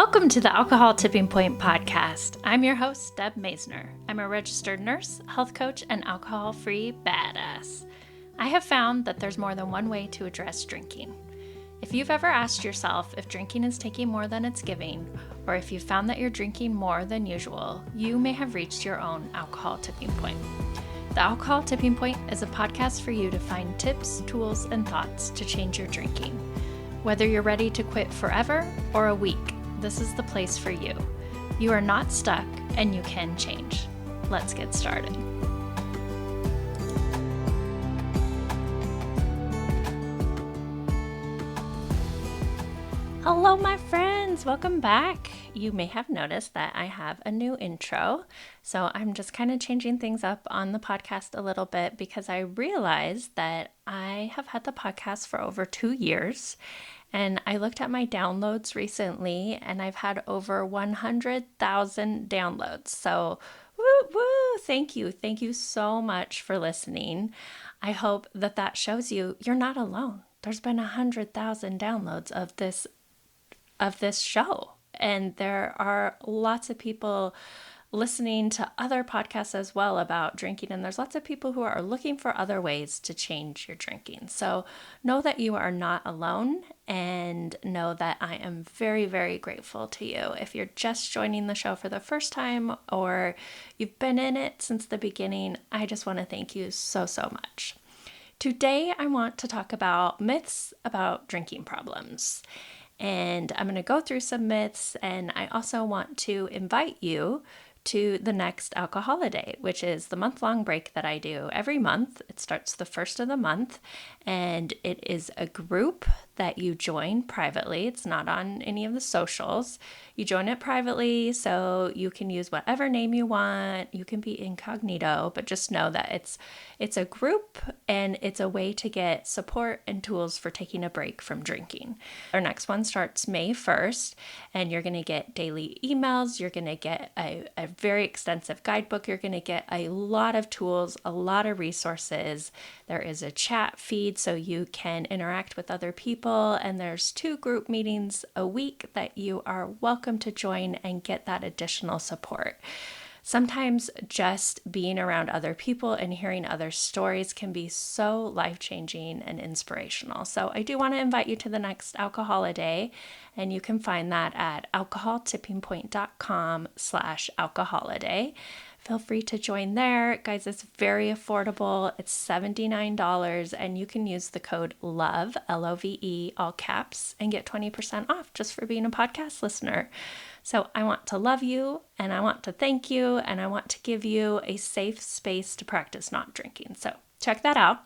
Welcome to the Alcohol Tipping Point podcast. I'm your host, Deb Maisner. I'm a registered nurse, health coach, and alcohol-free badass. I have found that there's more than one way to address drinking. If you've ever asked yourself if drinking is taking more than it's giving, or if you've found that you're drinking more than usual, you may have reached your own alcohol tipping point. The Alcohol Tipping Point is a podcast for you to find tips, tools, and thoughts to change your drinking. Whether you're ready to quit forever or a week, this is the place for you. You are not stuck and you can change. Let's get started. Hello, my friends. Welcome back. You may have noticed that I have a new intro. So I'm just kind of changing things up on the podcast a little bit because I realized that I have had the podcast for over 2 years. And I looked at my downloads recently and I've had over 100,000 downloads. So woo, thank you. Thank you so much for listening. I hope that shows you you're not alone. There's been 100,000 downloads of this show. And there are lots of people listening to other podcasts as well about drinking. And there's lots of people who are looking for other ways to change your drinking. So know that you are not alone and know that I am very, very grateful to you. If you're just joining the show for the first time or you've been in it since the beginning, I just want to thank you so, so much. Today, I want to talk about myths about drinking problems. And I'm going to go through some myths, and I also want to invite you to the next Alcoholiday, which is the month-long break that I do every month. It starts the first of the month, and it is a group that you join privately. It's not on any of the socials. You join it privately, so you can use whatever name you want. You can be incognito, but just know that it's a group, and it's a way to get support and tools for taking a break from drinking. Our next one starts May 1st, and you're going to get daily emails. You're going to get a very extensive guidebook. You're going to get a lot of tools, a lot of resources. There is a chat feed so you can interact with other people, and there's 2 group meetings a week that you are welcome to join and get that additional support. Sometimes just being around other people and hearing other stories can be so life-changing and inspirational. So I do want to invite you to the next Alcoholiday, and you can find that at alcoholtippingpoint.com/alcoholiday. Feel free to join there. Guys, it's very affordable. It's $79, and you can use the code LOVE, L-O-V-E, all caps, and get 20% off just for being a podcast listener. So I want to love you, and I want to thank you, and I want to give you a safe space to practice not drinking. So check that out.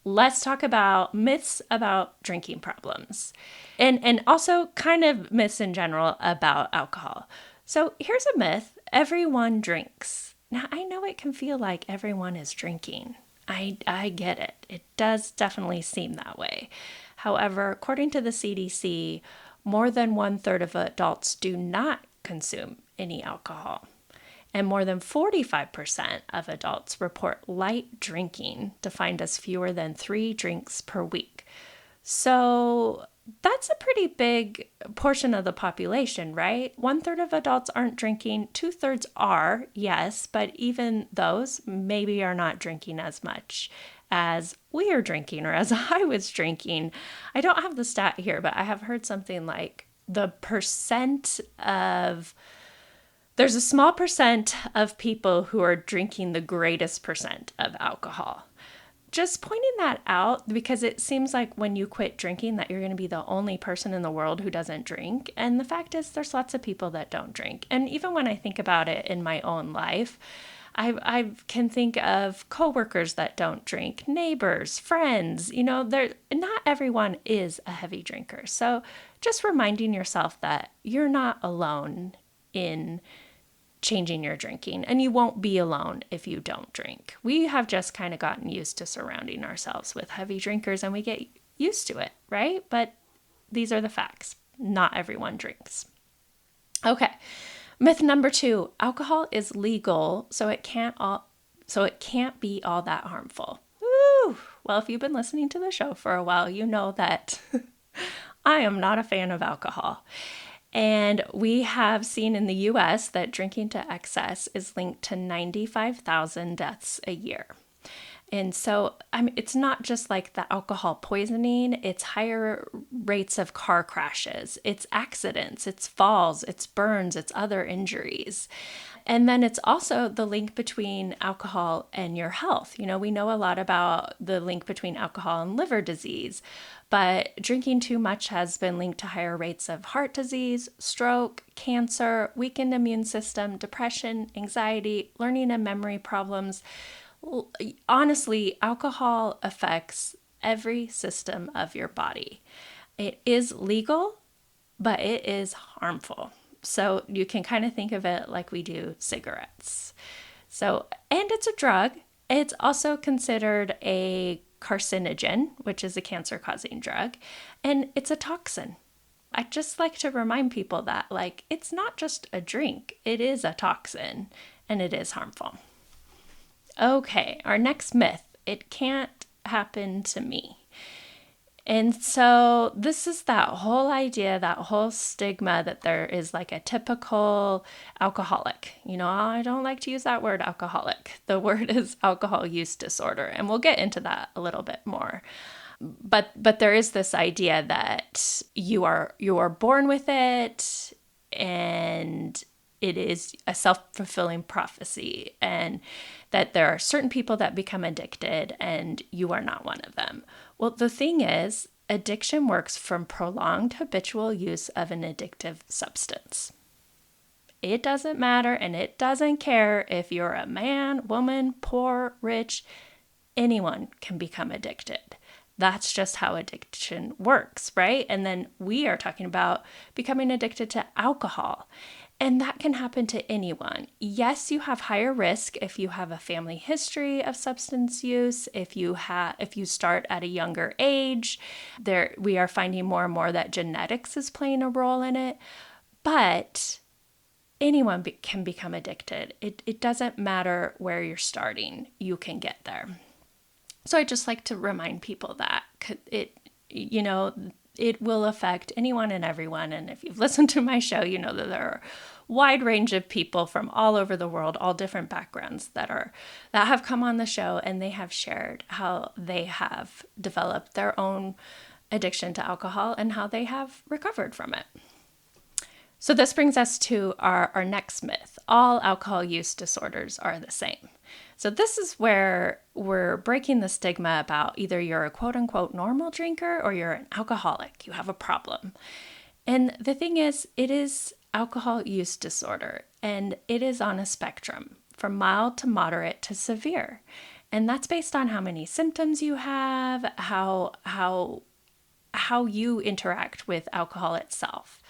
Let's talk about myths about drinking problems and also kind of myths in general about alcohol. So here's a myth. Everyone drinks. Now, I know it can feel like everyone is drinking. I get it. It does definitely seem that way. However, according to the CDC, more than 1/3 of adults do not consume any alcohol. And more than 45% of adults report light drinking, defined as fewer than 3 drinks per week. So that's a pretty big portion of the population, right? 1/3 of adults aren't drinking. 2/3 are, yes, but even those maybe are not drinking as much as we are drinking or as I was drinking. I don't have the stat here, but I have heard something like there's a small percent of people who are drinking the greatest percent of alcohol. Just pointing that out because it seems like when you quit drinking that you're going to be the only person in the world who doesn't drink. And the fact is there's lots of people that don't drink. And even when I think about it in my own life, I can think of coworkers that don't drink, neighbors, friends, not everyone is a heavy drinker. So just reminding yourself that you're not alone in changing your drinking, and you won't be alone if you don't drink. We have just kind of gotten used to surrounding ourselves with heavy drinkers, and we get used to it, right? But these are the facts. Not everyone drinks. Okay. Myth number 2, alcohol is legal, so it can't be all that harmful. Woo! Well, if you've been listening to the show for a while, you know that I am not a fan of alcohol. And we have seen in the US that drinking to excess is linked to 95,000 deaths a year. And so, it's not just like the alcohol poisoning, it's higher rates of car crashes, it's accidents, it's falls, it's burns, it's other injuries. And then it's also the link between alcohol and your health. We know a lot about the link between alcohol and liver disease, but drinking too much has been linked to higher rates of heart disease, stroke, cancer, weakened immune system, depression, anxiety, learning and memory problems. Honestly, alcohol affects every system of your body. It is legal, but it is harmful. So you can kind of think of it like we do cigarettes. So, and it's a drug. It's also considered a carcinogen, which is a cancer-causing drug, and it's a toxin. I just like to remind people that, like, it's not just a drink, it is a toxin, and it is harmful. Okay, our next myth: it can't happen to me. And so this is that whole idea, that whole stigma that there is like a typical alcoholic. I don't like to use that word alcoholic. The word is alcohol use disorder, and we'll get into that a little bit more. But there is this idea that you are born with it, and it is a self-fulfilling prophecy, and that there are certain people that become addicted and you are not one of them. Well, the thing is, addiction works from prolonged habitual use of an addictive substance. It doesn't matter, and it doesn't care if you're a man, woman, poor, rich, anyone can become addicted. That's just how addiction works, right? And then we are talking about becoming addicted to alcohol. And that can happen to anyone. Yes, you have higher risk if you have a family history of substance use, if you start at a younger age. We are finding more and more that genetics is playing a role in it. But anyone can become addicted. It doesn't matter where you're starting. You can get there. So I just like to remind people that it will affect anyone and everyone. And if you've listened to my show, you know that there are a wide range of people from all over the world, all different backgrounds that have come on the show, and they have shared how they have developed their own addiction to alcohol and how they have recovered from it. So this brings us to our next myth: all alcohol use disorders are the same. So this is where we're breaking the stigma about either you're a quote unquote normal drinker or you're an alcoholic. You have a problem. And the thing is, it is alcohol use disorder, and it is on a spectrum from mild to moderate to severe. And that's based on how many symptoms you have, how you interact with alcohol itself,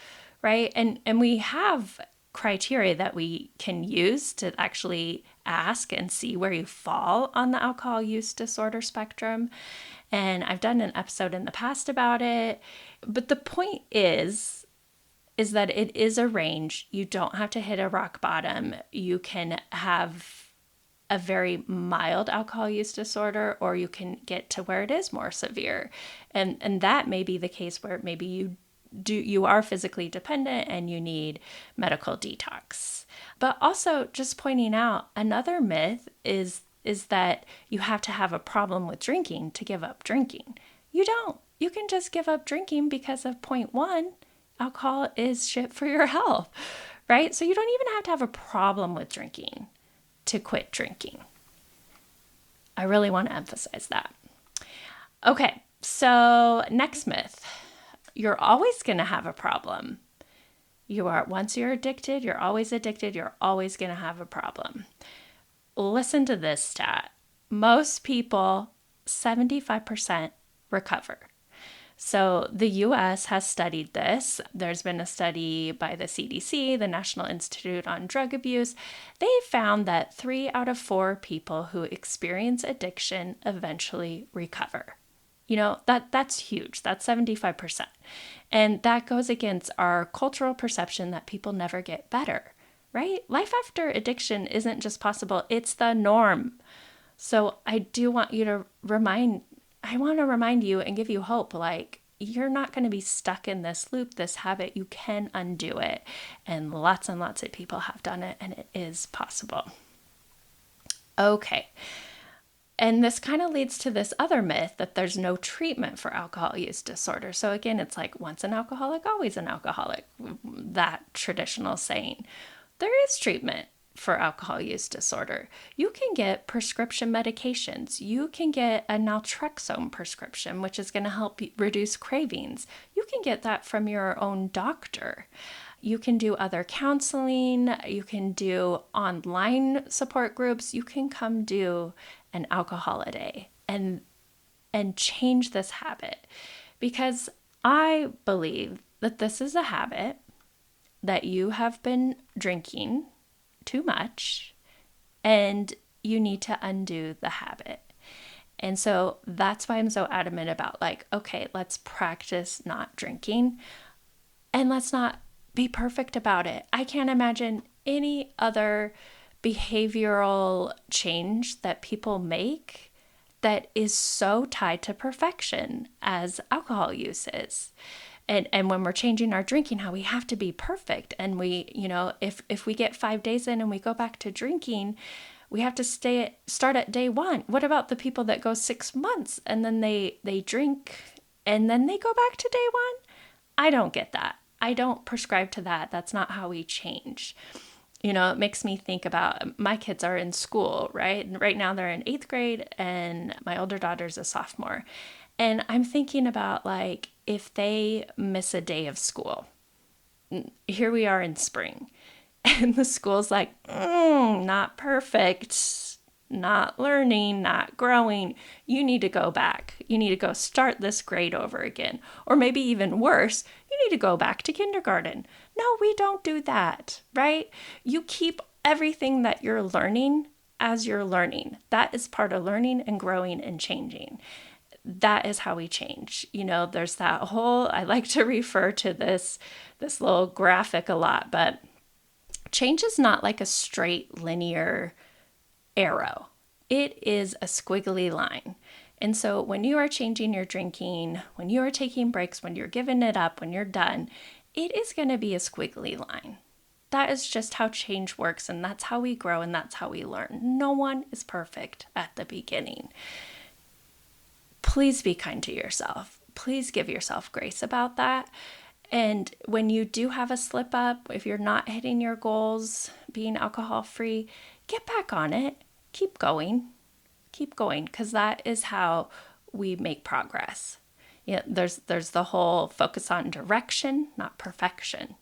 right? And we have criteria that we can use to actually ask and see where you fall on the alcohol use disorder spectrum. And I've done an episode in the past about it. But the point is that it is a range. You don't have to hit a rock bottom. You can have a very mild alcohol use disorder, or you can get to where it is more severe. And that may be the case where maybe you are physically dependent and you need medical detox. But also, just pointing out, another myth is that you have to have a problem with drinking to give up drinking. You don't. You can just give up drinking because of point one, alcohol is shit for your health, right? So you don't even have to have a problem with drinking to quit drinking. I really want to emphasize that. Okay, so next myth: you're always going to have a problem. Once you're addicted, you're always addicted. You're always going to have a problem. Listen to this stat. Most people, 75%, recover. So the US has studied this. There's been a study by the CDC, the National Institute on Drug Abuse. They found that 3 out of 4 people who experience addiction eventually recover. That's huge. That's 75%. And that goes against our cultural perception that people never get better, right? Life after addiction isn't just possible, it's the norm. So I want to remind you and give you hope, like, you're not going to be stuck in this loop, this habit. You can undo it. And lots of people have done it, and it is possible. Okay. And this kind of leads to this other myth that there's no treatment for alcohol use disorder. So again, it's like once an alcoholic, always an alcoholic, that traditional saying. There is treatment for alcohol use disorder. You can get prescription medications. You can get a naltrexone prescription, which is going to help reduce cravings. You can get that from your own doctor. You can do other counseling. You can do online support groups. You can come do an alcohol-a-day and change this habit, because I believe that this is a habit that you have been drinking too much and you need to undo the habit. And so that's why I'm so adamant about like, okay, let's practice not drinking and let's not be perfect about it. I can't imagine any other behavioral change that people make that is so tied to perfection as alcohol use is. And when we're changing our drinking, how we have to be perfect. And we, if we get 5 days in and we go back to drinking, we have to start at day one. What about the people that go 6 months and then they drink and then they go back to day one? I don't get that. I don't prescribe to that. That's not how we change. It makes me think about my kids are in school, right? And right now they're in 8th grade and my older daughter's a sophomore. And I'm thinking about like, if they miss a day of school, here we are in spring, and the school's like, not perfect, not learning, not growing. You need to go back. You need to go start this grade over again. Or maybe even worse, you need to go back to kindergarten. No, we don't do that, right? You keep everything that you're learning as you're learning. That is part of learning and growing and changing. That is how we change. There's that whole, I like to refer to this little graphic a lot, but change is not like a straight linear arrow. It is a squiggly line. And so when you are changing your drinking, when you are taking breaks, when you're giving it up, when you're done, it is going to be a squiggly line. That is just how change works, and that's how we grow, and that's how we learn. No one is perfect at the beginning. Please be kind to yourself. Please give yourself grace about that. And when you do have a slip up, if you're not hitting your goals, being alcohol free, get back on it. Keep going, because that is how we make progress. There's the whole focus on direction, not perfection.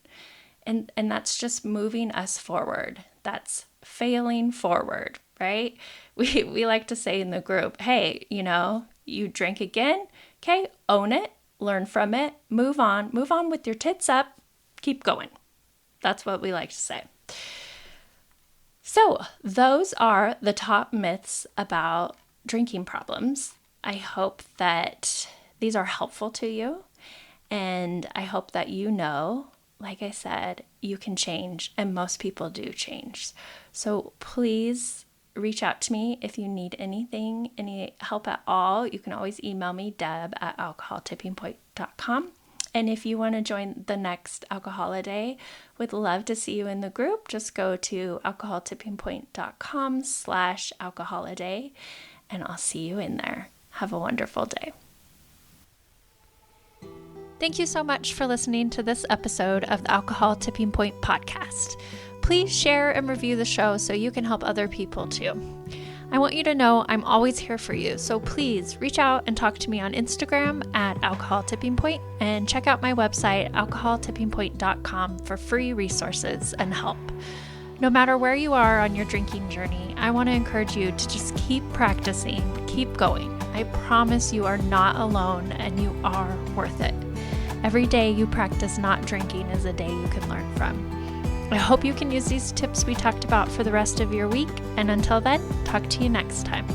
And that's just moving us forward. That's failing forward, right? We like to say in the group, hey, you drink again, okay, own it, learn from it, move on with your tits up, keep going. That's what we like to say. So those are the top myths about drinking problems. I hope that these are helpful to you, and I hope that like I said, you can change, and most people do change. So please reach out to me if you need anything, any help at all. You can always email me, deb@alcoholtippingpoint.com. And if you want to join the next Alcohol-a-Day, would love to see you in the group. Just go to alcoholtippingpoint.com/alcohol-a-day, and I'll see you in there. Have a wonderful day. Thank you so much for listening to this episode of the Alcohol Tipping Point podcast. Please share and review the show so you can help other people too. I want you to know I'm always here for you, so please reach out and talk to me on Instagram @alcoholtippingpoint, and check out my website, alcoholtippingpoint.com, for free resources and help. No matter where you are on your drinking journey, I want to encourage you to just keep practicing, keep going. I promise you are not alone, and you are worth it. Every day you practice not drinking is a day you can learn from. I hope you can use these tips we talked about for the rest of your week, and until then, talk to you next time.